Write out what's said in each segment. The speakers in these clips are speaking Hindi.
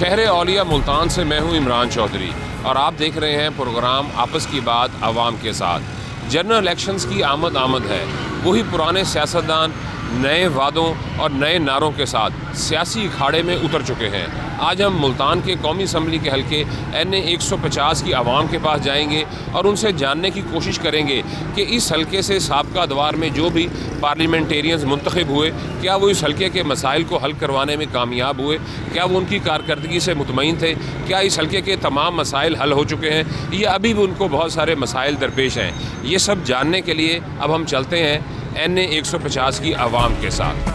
शहर औलिया मुल्तान से मैं हूं इमरान चौधरी और आप देख रहे हैं प्रोग्राम आपस की बात आवाम के साथ। जनरल इलेक्शंस की आमद है। वही पुराने सियासतदान नए वादों और नए नारों के साथ सियासी अखाड़े में उतर चुके हैं। आज हम मुल्तान के कौमी असम्बली के हल्के NA 150 की आवाम के पास जाएंगे और उनसे जानने की कोशिश करेंगे कि इस हल्के से साबका दवार में जो भी पार्लियामेंटेरियंस मुंतखब हुए, क्या वो इस हल्के के मसाइल को हल करवाने में कामयाब हुए, क्या वो उनकी कारकर्दगी से मुतमईन थे, क्या इस हल्के के तमाम मसाइल हल हो चुके हैं या अभी भी उनको बहुत सारे मसाइल दरपेश हैं। ये सब जानने के लिए अब हम चलते हैं NA 150 की आवाम के साथ।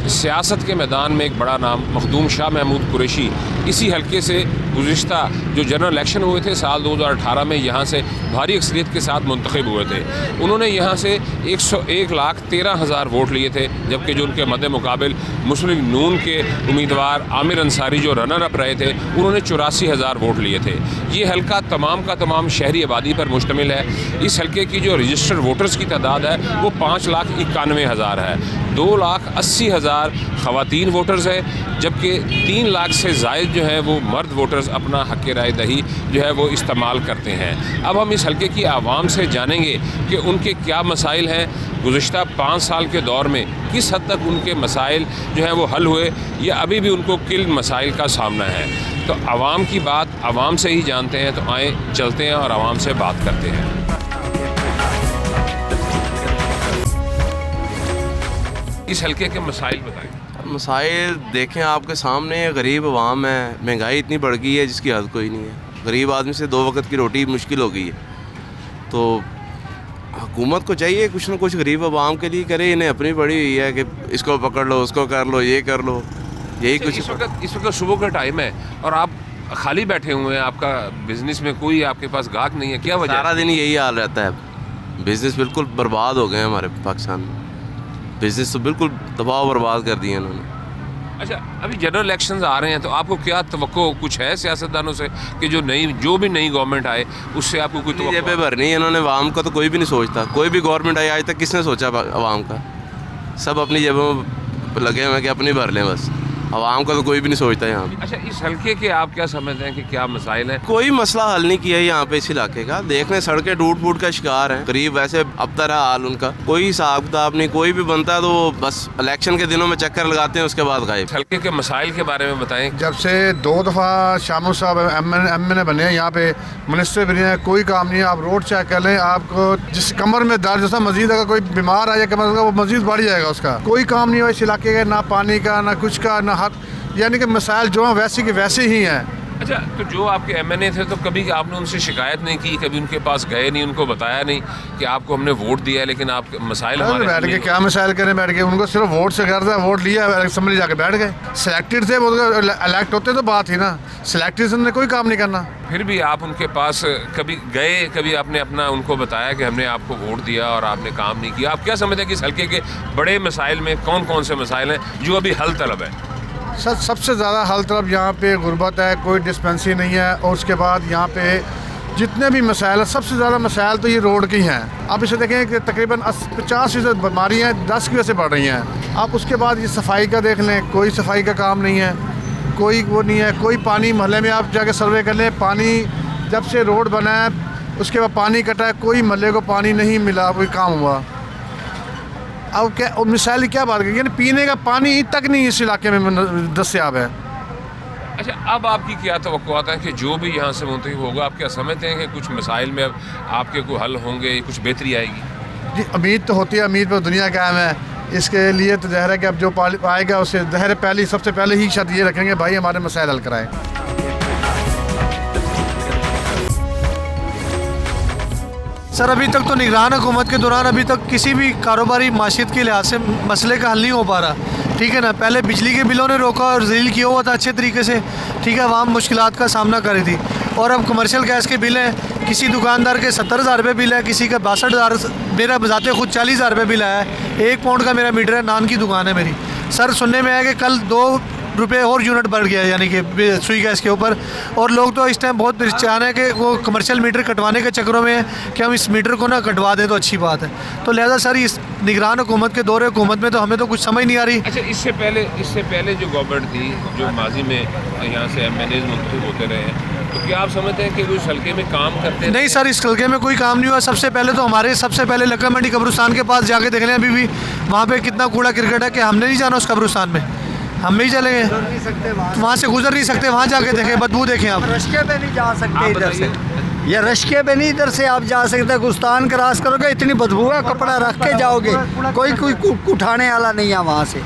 सियासत के मैदान में एक बड़ा नाम मखदूम शाह महमूद कुरैशी इसी हल्के से गुज़िश्ता जो जनरल इलेक्शन हुए थे साल 2018 में यहाँ से भारी अक्सरियत के साथ मुंतखब हुए थे। उन्होंने यहाँ से 101,13,000 वोट लिए थे, जबकि जो उनके मद्दे मुकाबिल मुस्लिम नून के उम्मीदवार आमिर अंसारी जो रनर अप रहे थे उन्होंने 84,000 वोट लिए थे। ये हल्का तमाम का तमाम शहरी आबादी पर मुश्तमिल है। इस हल्के की जो रजिस्टर्ड वोटर्स की तादाद है वो 5,91,000 है। 2,80,000 ख़वातीन वोटर्स है, जबकि 3 लाख से ज़ायद जो है वो मर्द वोटर्स अपना हक़ राय दही जो है वो इस्तेमाल करते हैं। अब हम इस हल्के की आवाम से जानेंगे कि उनके क्या मसाइल हैं, गुज़िश्ता 5 साल के दौर में किस हद तक उनके मसाइल जो हैं वो हल हुए या अभी भी उनको किल मसाइल का सामना है। तो आवाम की बात आवाम से ही जानते हैं। तो आए चलते हैं और आवाम से बात करते हैं। इस हल्के के मसाइल बताएं। मसाइल देखें आपके सामने, गरीब अवाम है, महंगाई इतनी बढ़ गई है जिसकी हद कोई नहीं है। गरीब आदमी से 2 वक्त की रोटी मुश्किल हो गई है। तो हुकूमत को चाहिए कुछ ना कुछ गरीब अवाम के लिए करे। इन्हें अपनी बड़ी हुई है कि इसको पकड़ लो, उसको कर लो, ये कर लो, यही कुछ। इस वक्त सुबह का टाइम है और आप खाली बैठे हुए हैं, आपका बिजनेस में कोई आपके पास गाहक नहीं है, क्या वजह? सारा दिन यही हाल रहता है। बिज़नेस बिल्कुल बर्बाद हो गए हैं हमारे पाकिस्तान में। बिज़नेस तो बिल्कुल तबाह बर्बाद कर दिए इन्होंने। अच्छा, अभी जनरल इलेक्शंस आ रहे हैं तो आपको क्या तवक्को कुछ है सियासतदानों से कि जो भी नई गवर्नमेंट आए उससे आपको कोई तवक्को? जेबें भरनी है इन्होंने, अवाम का तो कोई भी नहीं सोचता। कोई भी गवर्नमेंट आई आज तक किसने सोचा अवाम का? सब अपनी जेबों में लगे हुए हैं कि अपनी भर लें बस। अवाम का तो कोई भी नहीं सोचता यहाँ। अच्छा, इस हल्के के आप क्या समझते हैं कि क्या मसाइल हैं? कोई मसला हल नहीं किया यहाँ पे इस इलाके का। देख लें सड़कें टूट फूट का शिकार हैं। करीब वैसे अब तरह हाल उनका कोई हिसाब किताब नहीं। कोई भी बनता है तो बस इलेक्शन के दिनों में चक्कर लगाते हैं, उसके बाद गायब। हल्के के मसाइल के बारे में बताएं। जब से 2 दफ़ा शामू साहब MNA बने हैं, यहाँ पे मिनिस्टर बने हैं, कोई काम नहीं है। आप रोड चेक कर लें, आपको जिस कमर में दर्द जैसा मजीद अगर कोई बीमार आ जाए कमर का, वो मजीद बढ़ जाएगा उसका। कोई काम नहीं हो इस इलाके का, ना पानी का, ना कुछ का, ना हर, यानी कि मसाइल जो हैं वैसे के वैसे ही हैं। अच्छा, तो जो आपके MNA थे तो कभी आपने उनसे शिकायत नहीं की, कभी उनके पास गए नहीं, उनको बताया नहीं कि आपको हमने वोट दिया है लेकिन आप मसाइल बैठ के क्या मसाइल करें? बैठ के उनको सिर्फ वोट से करता है, वोट लिया, असम्बली जाके बैठ गए। सिलेक्टेड थे वो, इलेक्ट होते तो बात थी ना। सिलेक्टेड ने कोई काम नहीं करना। फिर भी आप उनके पास कभी गए, कभी आपने अपना उनको बताया कि हमने आपको वोट दिया और आपने काम नहीं किया? आप क्या समझते हैं कि इस हल्के के बड़े मसाइल में कौन कौन से मसाइल हैं जो अभी हल तलब है? सबसे ज़्यादा हल तरफ यहाँ पे गुर्बत है, कोई डिस्पेंसरी नहीं है। और उसके बाद यहाँ पे जितने भी मसाइल हैं, सबसे ज़्यादा मसाइल तो ये रोड की हैं। आप इसे देखें कि तकरीबन 50% बीमारियाँ 10 की वजह से बढ़ रही हैं। आप उसके बाद ये सफाई का देख लें, कोई सफाई का काम नहीं है, कोई वो नहीं है। कोई पानी महल्ले में आप जाके सर्वे कर लें, पानी जब से रोड बना है उसके बाद पानी कटा है, कोई महल्ले को पानी नहीं मिला, कोई काम हुआ। अब क्या मिसाल क्या बात करें, यानी पीने का पानी तक नहीं इस इलाके में दस्तयाब है। अच्छा, अब आपकी क्या तवक्कुआत है कि जो भी यहाँ से मुंतखब होगा, आप क्या समझते हैं कि कुछ मसाइल में अब आपके कोई हल होंगे, कुछ बेहतरी आएगी? जी, उम्मीद तो होती है, उम्मीद पर दुनिया कायम है। इसके लिए तो ज़ाहिर है कि अब जो आएगा उससे ज़ाहिर सबसे पहले ही शर्त ये रखेंगे भाई हमारे मसाइल हल कराएं। सर, अभी तक तो निगरान हुकूमत के दौरान अभी तक किसी भी कारोबारी माशियत के लिहाज से मसले का हल नहीं हो पा रहा। ठीक है ना, पहले बिजली के बिलों ने रोका और ज़ील किया हुआ था अच्छे तरीके से। ठीक है, आवाम मुश्किलात का सामना कर रही थी। और अब कमर्शियल गैस के बिल हैं, किसी दुकानदार के 70,000 रुपये बिल है, किसी का 62,000, मेरा बजाते खुद 40,000 रुपये बिल आया है। 1 पाउंड का मेरा मीटर है, नान की दुकान है मेरी। सर, सुनने में आया कि कल 2 रुपये और यूनिट बढ़ गया, यानी कि सुई गैस के ऊपर। और लोग तो इस टाइम बहुत परेशान है कि वो कमर्शियल मीटर कटवाने के चक्करों में है कि हम इस मीटर को ना कटवा दें तो अच्छी बात है। तो लिहाजा सर इस निगरान हुकूमत के दौरे हुकूमत में तो हमें तो कुछ समझ नहीं आ रही। अच्छा, इससे पहले जो गवर्नमेंट थी, जो माजी में यहाँ से MNAs मुंतखब होते रहे हैं, तो क्या आप समझते हैं कि वो इस हल्के में काम करते नहीं सर, इस हल्के में कोई काम नहीं हुआ। सबसे पहले लक्का मंडी कब्रिस्तान के पास जाके देख लें, अभी भी वहाँ पे कितना कूड़ा क्रिकेट है कि हमने नहीं जाना उस कब्रिस्तान में, हम नहीं चलेंगे, वहाँ से गुजर नहीं सकते। वहाँ जाके देखें, बदबू देखें आप। रश्के पे नहीं जा सकते इधर से, ये रश्के पे नहीं इधर से आप जा सकते। गुस्तान क्रॉस करोगे इतनी बदबू है, कपड़ा रख के जाओगे, कोई उठाने वाला नहीं है वहाँ से।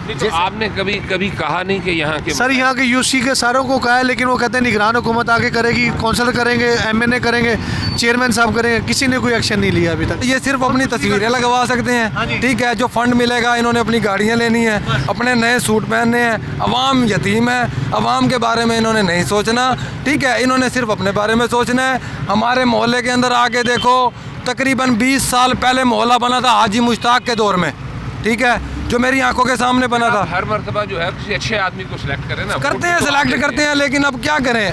तो आपने कभी कहा नहीं कि यहाँ के सर यहाँ के यूसी के सारों को कहा है, लेकिन वो कहते हैं निगरान हुकूमत आगे करेगी, कौंसल करेंगे, MNA करेंगे, चेयरमैन साहब करेंगे, किसी ने कोई एक्शन नहीं लिया अभी तक। ये सिर्फ अपनी तस्वीरें लगवा सकते हैं, ठीक है। जो फंड मिलेगा इन्होंने अपनी गाड़ियाँ लेनी है, अपने नए सूट पहनने हैं। अवाम यतीम है, अवाम के बारे में इन्होंने नहीं सोचना, ठीक है। इन्होंने सिर्फ अपने बारे में सोचना है। हमारे मोहल्ले के अंदर आके देखो, तकरीबन 20 साल पहले मोहल्ला बना था हाजी मुश्ताक के दौर में, ठीक है, जो मेरी आंखों के सामने बना था। हर मरतबा जो है किसी अच्छे आदमी को सिलेक्ट करें ना, करते हैं, सिलेक्ट करते हैं, लेकिन अब क्या करें,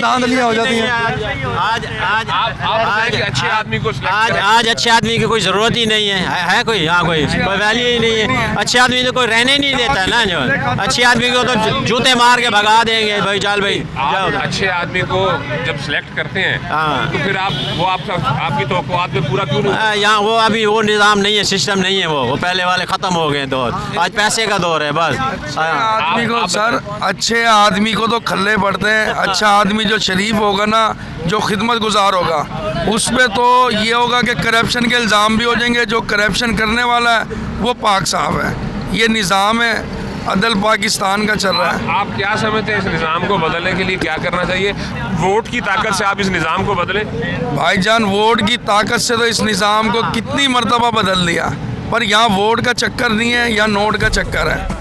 धांधलियाँ हो जाती हैं। अच्छे आदमी को आज अच्छे आदमी की कोई ज़रूरत ही नहीं है कोई, यहाँ कोई वैल्यू ही नहीं है। अच्छे आदमी तो कोई रहने नहीं देता है ना, जो अच्छे आदमी को तो जूते मार के भगा देंगे भाई, चल भाई। अच्छे आदमी को जब सिलेक्ट करते हैं हाँ। तो फिर आपकी तवक्कुआत पे पूरा क्यों नहीं? यहाँ वो अभी वो निज़ाम नहीं है, सिस्टम नहीं है, वो पहले वाले ख़त्म हो गए दौर, आज पैसे का दौर है बस। आदमी को सर, अच्छे आदमी को तो खल्ले पड़ते हैं। अच्छा आदमी जो शरीफ होगा ना, जो खिदमत गुजार होगा, उस पर तो ये होगा कि करप्शन के इल्ज़ाम भी हो जाएंगे। जो करप्शन करने वाला है वो पाक साहब है। ये निज़ाम है, अदल पाकिस्तान का चल रहा है। आप क्या समझते हैं इस निज़ाम को बदलने के लिए क्या करना चाहिए? वोट की ताकत से आप इस निज़ाम को बदलें? भाईजान, वोट की ताकत से तो इस निज़ाम को कितनी मरतबा बदल दिया, पर यहाँ वोट का चक्कर नहीं है, यहाँ नोट का चक्कर है।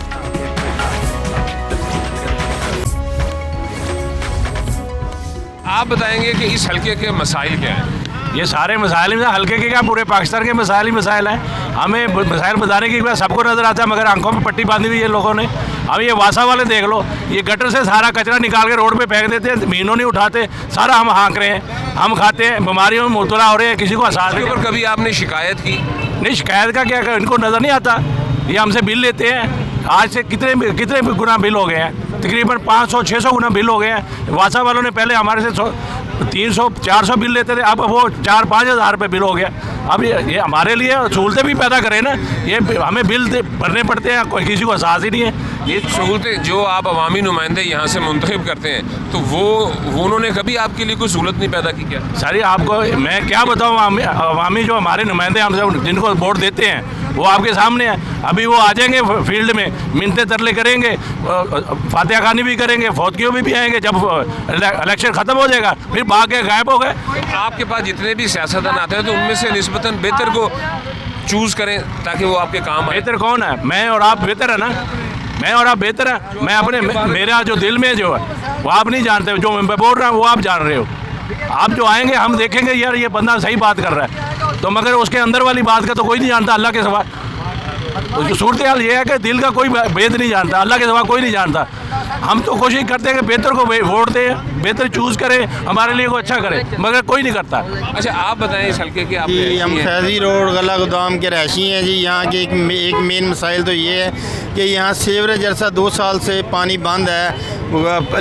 आप बताएंगे कि इस हल्के के मसाइल क्या हैं? ये सारे मसाइल में हल्के के क्या, पूरे पाकिस्तान के मसाइल ही मसाइल हैं। हमें मसाइल बताने की बात सबको नज़र आता है, मगर आंखों में पट्टी बांधी हुई है लोगों ने। अब ये वासा वाले देख लो, ये गटर से सारा कचरा निकाल के रोड पे फेंक देते हैं, महीनों नहीं उठाते, सारा हम हाँक रहे हैं, हम खाते हैं, बीमारियों में मुबतला हो रहे हैं, किसी को एहसास नहीं। पर कभी आपने शिकायत की? नहीं, शिकायत का क्या, इनको नज़र नहीं आता। ये हमसे बिल लेते हैं, आज से कितने गुना बिल हो गए हैं, तकरीबन 500-600 गुना बिल हो गए हैं। वासा वालों ने पहले हमारे से 300-400 बिल लेते थे, अब वो 4-5 हज़ार रुपये बिल हो गया। अब ये हमारे लिए सहूलतें भी पैदा करें ना, ये हमें बिल भरने पड़ते हैं, कोई किसी को एहसास ही नहीं है। ये सहूलतें जो आप अवामी नुमाइंदे यहाँ से मुंतखब करते हैं, तो वो उन्होंने कभी आपके लिए कोई सहूलत नहीं पैदा की क्या? सारी आपको मैं क्या बताऊँ, अवामी जो हमारे नुमाइंदे हमसे जिनको वोट देते हैं वो आपके सामने है। अभी वो आ जाएंगे फील्ड में, मिन्नतें तरले करेंगे, फातिहा खानी भी करेंगे, फौतगियों में भी आएंगे। जब इलेक्शन ख़त्म हो जाएगा फिर भाग के गायब हो गए। आपके पास जितने भी सियासतदान आते हैं तो उनमें से निस्बतन बेहतर को चूज़ करें ताकि वो आपके काम आए। बेहतर कौन है? मैं और आप बेहतर है ना, मैं और आप बेहतर हैं। मैं अपने मेरा जो दिल में जो है वो आप नहीं जानते, जो मैं बोल रहा हूँ वो आप जान रहे हो। आप जो आएंगे हम देखेंगे यार ये बंदा सही बात कर रहा है, तो मगर उसके अंदर वाली बात का तो कोई नहीं जानता अल्लाह के सिवा। तो जो सूरत हाल ये है कि दिल का कोई भेद नहीं जानता, अल्लाह के सिवा कोई नहीं जानता। हम तो कोशिश करते हैं कि बेहतर को वोट दें, बेहतर चूज़ करें, हमारे लिए को अच्छा करें, मगर कोई नहीं करता। अच्छा, आप बताएं इस हल्के के आप जी, हम फैज़ी रोड गला गोदाम के रहशी हैं जी। यहाँ के एक मेन मसाइल तो ये है कि यहाँ सीवरेज जैसा 2 साल से पानी बंद है,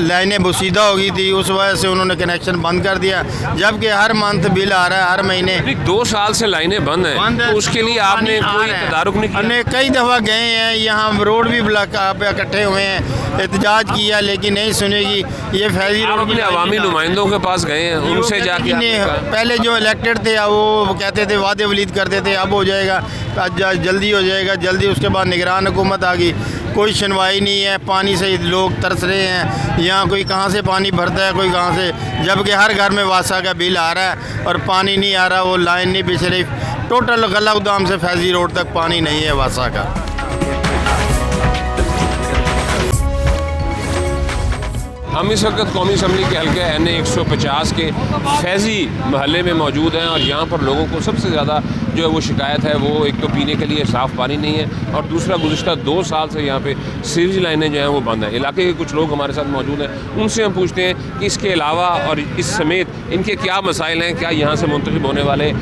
लाइनें बोसीदा हो गई थी, उस वजह से उन्होंने कनेक्शन बंद कर दिया, जबकि हर मंथ बिल आ रहा है, हर महीने। 2 साल से लाइनें बंद हैं, तो उसके लिए आपने कोई तदारुक नहीं किया? हमने कई दफ़ा गए हैं, यहाँ रोड भी ब्लॉक इकट्ठे हुए हैं, एहतजाज किया, लेकिन नहीं सुनेगी। ये फैज़ी रोड अपने अवामी नुमाइंदों के पास गए हैं, उनसे जाके पहले जो इलेक्टेड थे वो कहते थे, वादे वलीद करते थे, अब हो जाएगा, जल्दी हो जाएगा जल्दी। उसके बाद निगरान हुकूमत आ गई, कोई सुनवाई नहीं है। पानी से लोग तरस रहे हैं, यहाँ कोई कहाँ से पानी भरता है, कोई कहाँ से, जबकि हर घर में वासा का बिल आ रहा है और पानी नहीं आ रहा, वो लाइन नहीं बिछ रही। टोटल गला गोदाम से फैज़ी रोड तक पानी नहीं है वासा का। हम इस वक्त कौमी असम्बली के हल्के NA 150 के फैज़ी महल्ले में मौजूद हैं और यहाँ पर लोगों को सबसे ज़्यादा जो है वो शिकायत है वो एक तो पीने के लिए साफ़ पानी नहीं है, और दूसरा गुज़िश्ता 2 साल से यहाँ पे सीवरेज लाइनें जो हैं वो बंद हैं। इलाके के कुछ लोग हमारे साथ मौजूद हैं, उनसे हम पूछते हैं कि इसके अलावा और इस समेत इनके क्या मसाइल हैं, क्या यहाँ से मुंतखब होने वाले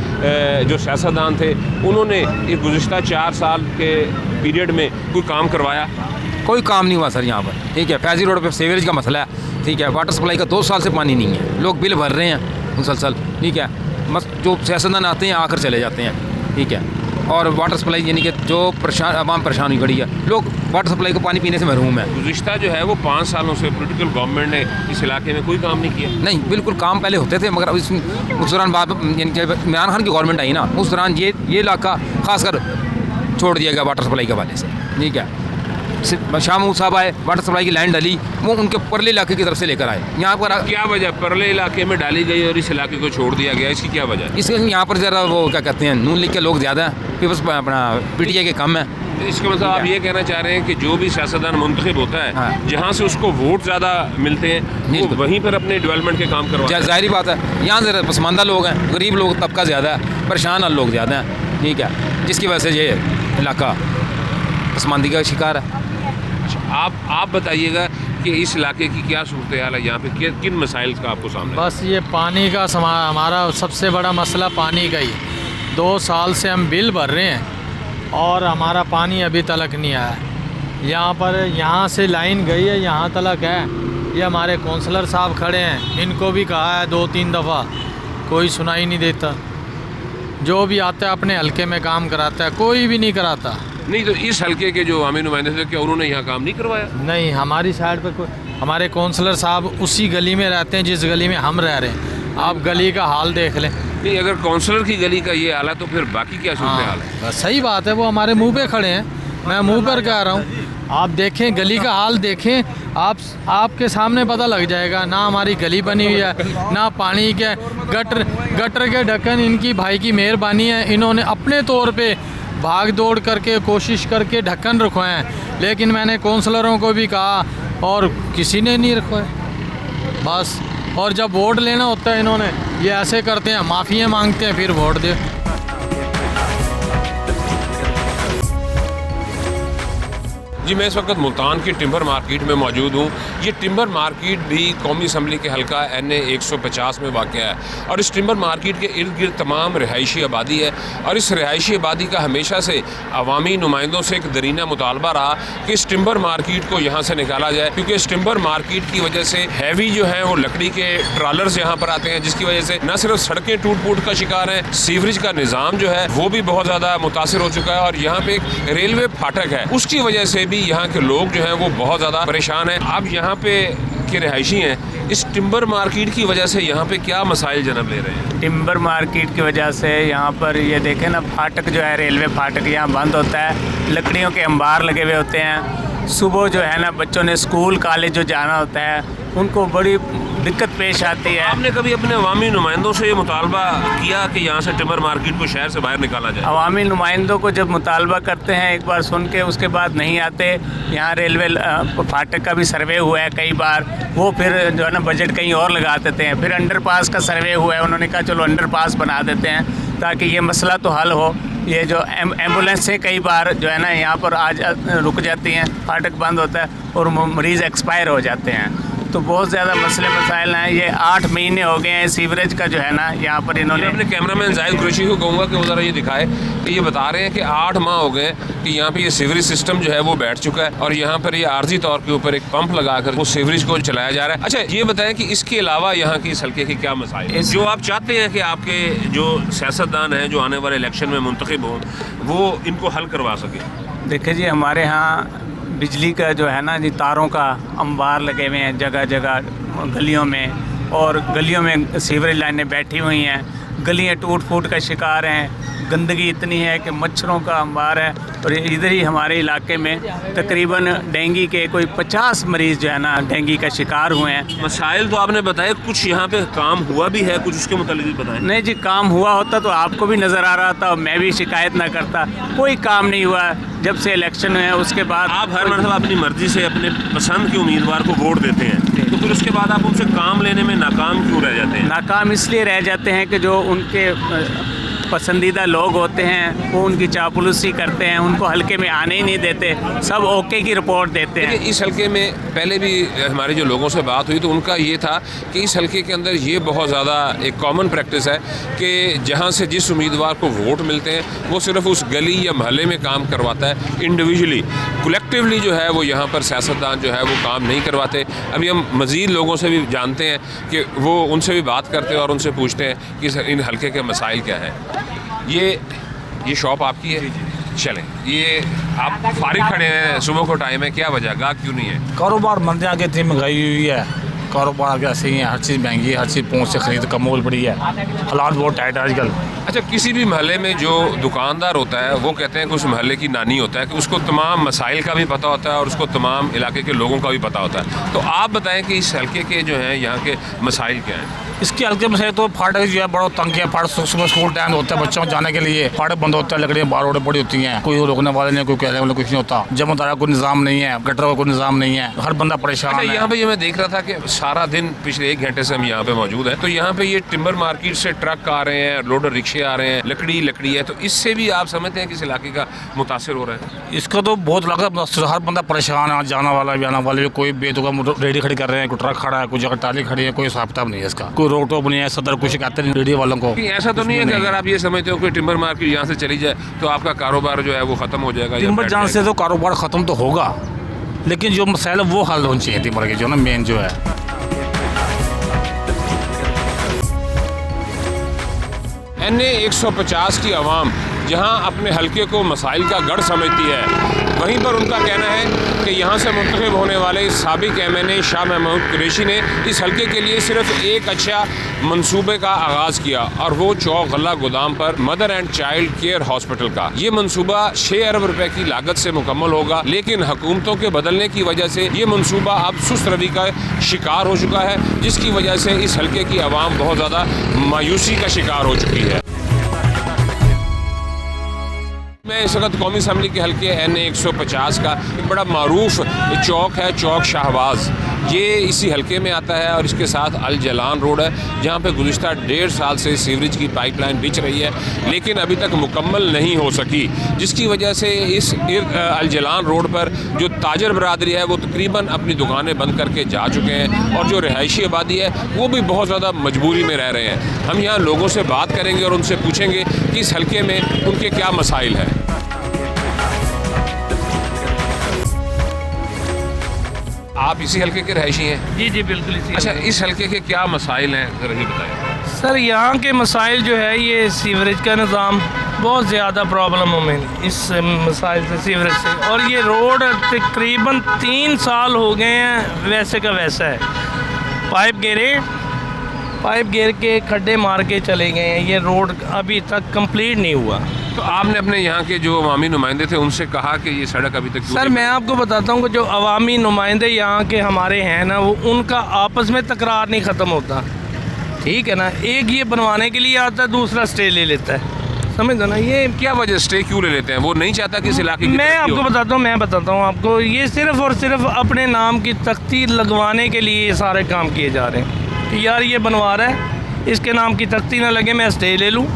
जो सियासतदान थे उन्होंने इस गुज़िश्ता 4 साल के पीरियड में कोई काम करवाया? कोई काम नहीं हुआ सर यहाँ पर, ठीक है। फैजी रोड पे सीवरेज का मसला है, ठीक है। वाटर सप्लाई का 2 साल से पानी नहीं है, लोग बिल भर रहे हैं मुसलसल, ठीक है। जो सियासतदान आते हैं आकर चले जाते हैं, ठीक है। और वाटर सप्लाई यानी कि जो आवाम परेशान हुई खड़ी है, लोग वाटर सप्लाई को पानी पीने से महरूम है। गुज़िश्ता जो है वो 5 सालों से पॉलिटिकल गवर्नमेंट ने इस इलाके में कोई काम नहीं किया। नहीं, बिल्कुल काम पहले होते थे, मगर उस दौरान यानी कि इमरान खान की गवर्नमेंट आई ना, उस दौरान ये इलाका खासकर छोड़ दिया गया वाटर सप्लाई के हवाले से, ठीक है। शाह महमूद साहब आए, वाटर सप्लाई की लाइन डाली, वो उनके परले इलाके की तरफ से लेकर आए। यहाँ पर क्या वजह परले इलाके में डाली गई और इस इलाके को छोड़ दिया गया, इसकी क्या वजह? इसके यहाँ पर ज़रा वो क्या कहते हैं, नून लीग के लोग ज़्यादा हैं, पीपल्स अपना PTI के कम है। इसका मतलब आप ये कहना चाह रहे हैं कि जो भी सियासतदान मुंतखब होता है, हाँ। जहाँ से उसको वोट ज़्यादा मिलते हैं वो वहीं पर अपने डेवलपमेंट के काम करवाते हैं। जाहिर बात है, यहाँ ज़रा पसमानदा लोग हैं, गरीब लोग तबका ज़्यादा है, परेशान लोग ज़्यादा हैं, ठीक है, जिसकी वजह से ये इलाका पसमानदगी का शिकार है। आप बताइएगा कि इस इलाके की क्या सूरत हाल है, यहाँ पे किन मसाइल का आपको सामने? बस ये पानी का हमारा सबसे बड़ा मसला पानी का ही। 2 साल से हम बिल भर रहे हैं और हमारा पानी अभी तक नहीं आया। यहाँ पर यहाँ से लाइन गई है, यहाँ तक है। ये हमारे काउंसलर साहब खड़े हैं, इनको भी कहा है 2-3 दफ़ा, कोई सुनाई नहीं देता। जो भी आता है अपने हल्के में काम कराता है, कोई भी नहीं कराता। नहीं तो इस हल्के के जो अवामी नुमाइंदे थे, क्या उन्होंने यहाँ काम नहीं करवाया? नहीं, हमारी साइड पे कोई, हमारे काउंसलर साहब उसी गली में रहते हैं जिस गली में हम रह रहे हैं। आप गली का हाल देख लें। नहीं, अगर काउंसलर की गली का ये हाल है तो फिर बाकी क्या सूरत हाल है? बस सही बात है, वो हमारे मुंह पे खड़े हैं, मैं मुंह पर कह रहा हूँ। आप देखें गली का हाल देखें, आपके सामने पता लग जाएगा। ना हमारी गली बनी हुई है, ना पानी के गटर के ढक्कन इनकी भाई की मेहरबानी है। इन्होंने अपने तौर पे भाग दौड़ करके कोशिश करके ढक्कन रखवाए हैं, लेकिन मैंने काउंसलरों को भी कहा और किसी ने नहीं रखवाए बस। और जब वोट लेना होता है इन्होंने ये ऐसे करते हैं, माफ़ियाँ मांगते हैं, फिर वोट दे। जी, मैं इस वक्त मुल्तान की टिम्बर मार्केट में मौजूद हूँ। ये टिम्बर मार्केट भी कौमी असम्बली के हल्का NA 150 में वाक़ है और इस टिम्बर मार्केट के इर्द गिर्द तमाम रिहायशी आबादी है। और इस रिहायशी आबादी का हमेशा से अवामी नुमाइंदों से एक दरीना मुतालबा रहा कि इस टिम्बर मार्केट को यहाँ से निकाला जाए, क्योंकि इस टिम्बर मार्केट की वजह से हैवी जो है वो लकड़ी के ट्रॉलर्स यहाँ पर आते हैं, जिसकी वजह से न सिर्फ सड़कें टूट फूट का शिकार हैं, सीवरेज का निज़ाम जो है वो भी बहुत ज़्यादा मुतासर हो चुका है। और यहाँ पे एक रेलवे फाटक है, उसकी वजह से भी यहाँ के लोग जो हैं वो बहुत ज़्यादा परेशान हैं। आप यहाँ पे के रिहायशी हैं, इस टिम्बर मार्केट की वजह से यहाँ पे क्या मसाइल जन्म ले रहे हैं? टिम्बर मार्केट की वजह से यहाँ पर ये देखें ना, फाटक जो है रेलवे फाटक यहाँ बंद होता है, लकड़ियों के अंबार लगे हुए होते हैं। सुबह जो है ना बच्चों ने स्कूल कॉलेज जो जाना होता है उनको बड़ी दिक्कत पेश आती है। आपने कभी अपने अवामी नुमाइंदों से ये मुतालबा किया कि यहाँ से टिम्बर मार्केट को शहर से बाहर निकाला जाए? अवामी नुमाइंदों को जब मुतालबा करते हैं एक बार सुन के उसके बाद नहीं आते। यहाँ रेलवे फाटक का भी सर्वे हुआ है कई बार, वो फिर जो है ना बजट कहीं और लगा देते हैं। फिर अंडरपास का सर्वे हुआ है, उन्होंने कहा चलो अंडरपास बना देते हैं ताकि ये मसला तो हल हो। ये जो एम्बुलेंस से कई बार जो है ना यहाँ पर आज रुक जाती हैं, फाटक बंद होता है और मरीज़ एक्सपायर हो जाते हैं। तो बहुत ज़्यादा मसले मसाइल हैं। ये 8 महीने हो गए हैं सीवरेज का जो है ना यहाँ पर इन्होंने। अपने कैमरामैन जाहिद कुरैशी को कहूँगा कि वो ज़रा ये दिखाए कि ये बता रहे हैं कि 8 माह हो गए कि यहाँ पे ये सीवरेज सिस्टम जो है वो बैठ चुका है और यहाँ पर ये आर्जी तौर के ऊपर एक पंप लगाकर वो सीवरेज को चलाया जा रहा है। अच्छा, ये बताएं कि इसके अलावा यहाँ की इस हल्के के क्या मसाइल हैं जो आप चाहते हैं कि आपके जो सियासतदान हैं जो आने वाले इलेक्शन में मुंतखब हों वो इनको हल करवा सकें? देखिए जी, हमारे यहाँ बिजली का जो है ना जी तारों का अंबार लगे हुए हैं जगह जगह गलियों में, और गलियों में सीवरेज लाइनें बैठी हुई हैं, गलियाँ टूट फूट का शिकार हैं। गंदगी इतनी है कि मच्छरों का अंबार है। और इधर ही हमारे इलाके में तकरीबन डेंगू के कोई 50 मरीज़ जो है ना डेंगू का शिकार हुए हैं। मसाइल तो आपने बताया, कुछ यहाँ पे काम हुआ भी है, कुछ उसके मुतालिक भी बताएं। नहीं जी, काम हुआ होता तो आपको भी नज़र आ रहा था, मैं भी शिकायत ना करता। कोई काम नहीं हुआ जब से इलेक्शन है, उसके बाद आप हर मरतबा अपनी मर्जी से अपने पसंद के उम्मीदवार को वोट देते हैं, तो फिर उसके बाद आप उनसे काम लेने में नाकाम क्यों रह जाते हैं? नाकाम इसलिए रह जाते हैं कि जो उनके पसंदीदा लोग होते हैं वो उनकी चापलूसी करते हैं, उनको हल्के में आने ही नहीं देते, सब ओके की रिपोर्ट देते हैं। इस हल्के में पहले भी हमारे जो लोगों से बात हुई तो उनका ये था कि इस हल्के के अंदर ये बहुत ज़्यादा एक कॉमन प्रैक्टिस है कि जहाँ से जिस उम्मीदवार को वोट मिलते हैं वो सिर्फ उस गली या महल्ले में काम करवाता है, इंडिविजुअली कलेक्टिवली जो है वो यहाँ पर सियासतदान जो है वो काम नहीं करवाते। अभी हम मज़ीद लोगों से भी जानते हैं कि वो उनसे भी बात करते हैं और उनसे पूछते हैं कि इन हल्के के मसाइल क्या हैं। ये शॉप आपकी है? चलें, ये आप फारिग खड़े हैं, सुबह को टाइम है, क्या वजह, गाहक क्यों नहीं है? कारोबार मंदे आगे इतनी महंगाई हुई है, कारोबार आगे ऐसे ही है, हर चीज़ महंगी है, हर चीज़ पहुँच से खरीद कम मोल पड़ी है, हालात बहुत टाइट है आजकल। अच्छा, किसी भी महल्ले में जो दुकानदार होता है वो कहते हैं कि उस महल्ले की नानी होता है कि उसको तमाम मसाइल का भी पता होता है और उसको तमाम इलाके के लोगों का भी पता होता है। तो आप बताएं कि इस हल्के के जो हैं यहाँ के मसाइल क्या हैं? इसके हल्के में से तो फाटक जो है बड़ा तंग है, फाटक सुबह स्कूल टाइम होता है बच्चों को जाने के लिए, फाटक बंद होता है, लकड़ियाँ बाहर रोड पड़ी होती हैं, कोई रोकने वाले नहीं, कोई कहने वाला कुछ नहीं होता, जमादार का कोई निज़ाम नहीं है, गटर का कोई निज़ाम नहीं है, हर बंदा परेशान है। यहाँ पे ये मैं देख रहा था कि सारा दिन पिछले 1 घंटे से हम यहाँ पे मौजूद हैं, तो यहाँ पे ये टिम्बर मार्केट से ट्रक आ रहे हैं, लोडर रिक्शे आ रहे हैं, लकड़ी है, तो इससे भी आप समझते हैं कि इस इलाके का मुतासिर हो रहा है? इसका तो बहुत लगा, हर बंदा परेशान है, जाना वाला आने वाले, कोई बेतुका रेडी खड़ी कर रहे हैं, कोई ट्रक खड़ा है, कोई जगह टाली खड़ी है, कोई हिसाब किताब नहीं है इसका, कोई रोक टोक नहीं है, सदर कुछ कहते नहीं रेडी वालों को। ऐसा तो नहीं है कि अगर आप ये समझते हो कि टिम्बर मार्केट यहाँ से चली जाए तो आपका कारोबार जो है वो ख़त्म हो जाएगा? टिम्बर जाने से तो कारोबार ख़त्म तो होगा, लेकिन जो मसाइल वो हल होनी चाहिए टिम्बर के, जो ना मेन जो है। NA 150 की आवाम जहां अपने हल्के को मसाइल का गढ़ समझती है, वहीं पर उनका कहना है कि यहां से मुंतखब होने वाले साबिक MNA शाह महमूद कुरैशी ने इस हल्के के लिए सिर्फ एक अच्छा मंसूबे का आगाज़ किया और वो चौक गल्ला गोदाम पर mother and child care hospital का। ये मंसूबा 6 अरब रुपए की लागत से मुकम्मल होगा, लेकिन हुकूमतों के बदलने की वजह से ये मंसूबा अब सुस्त रवि का शिकार हो चुका है, जिसकी वजह से इस हल्के की आवाम बहुत ज़्यादा मायूसी का शिकार हो चुकी है। मैं इस वक्त कौमी असम्बली के हल्के NA 150 का एक बड़ा मारूफ चौक है, चौक शाहबाज, ये इसी हल्के में आता है और इसके साथ अल जलान रोड है, जहाँ पे गुज़िश्ता 1.5 साल से सीवरेज की पाइपलाइन बिछ रही है, लेकिन अभी तक मुकम्मल नहीं हो सकी, जिसकी वजह से इस अल जलान रोड पर जो ताजर बरादरी है वो तकरीबन अपनी दुकानें बंद करके जा चुके हैं और जो रिहायशी आबादी है वो भी बहुत ज़्यादा मजबूरी में रह रहे हैं। हम यहाँ लोगों से बात करेंगे और उनसे पूछेंगे कि इस हल्के में उनके क्या मसाइल हैं। आप इसी हल्के के रहायशी हैं? जी जी बिल्कुल इसी। अच्छा, इस हल्के के क्या मसाइल हैं ज़रा ये बताएं। सर, यहाँ के मसाइल जो है ये सीवरेज का निज़ाम, बहुत ज़्यादा प्रॉब्लम हमें इस मसाइल से, सीवरेज से, और ये रोड तकरीबन 3 साल हो गए हैं वैसे का वैसा है, पाइप गिर के खड्डे मार के चले गए हैं, ये रोड अभी तक कंप्लीट नहीं हुआ। तो आपने अपने यहाँ के जो अवामी नुमाइंदे थे उनसे कहा कि ये सड़क अभी तक? सर, मैं आपको बताता हूँ कि जो अवामी नुमाइंदे यहाँ के हमारे हैं ना, वो उनका आपस में तकरार नहीं ख़त्म होता, ठीक है ना। एक ये बनवाने के लिए आता है, दूसरा स्टे ले लेता है, समझ दो ना। ये क्या वजह, स्टे क्यों ले लेते हैं? वो नहीं चाहता कि इस इलाके की मैं आपको बताता हूँ आपको, ये सिर्फ और सिर्फ अपने नाम की तख्ती लगवाने के लिए ये सारे काम किए जा रहे हैं कि यार ये बनवा रहा है, इसके नाम की तख्ती ना लगे, मैं स्टे ले लूँ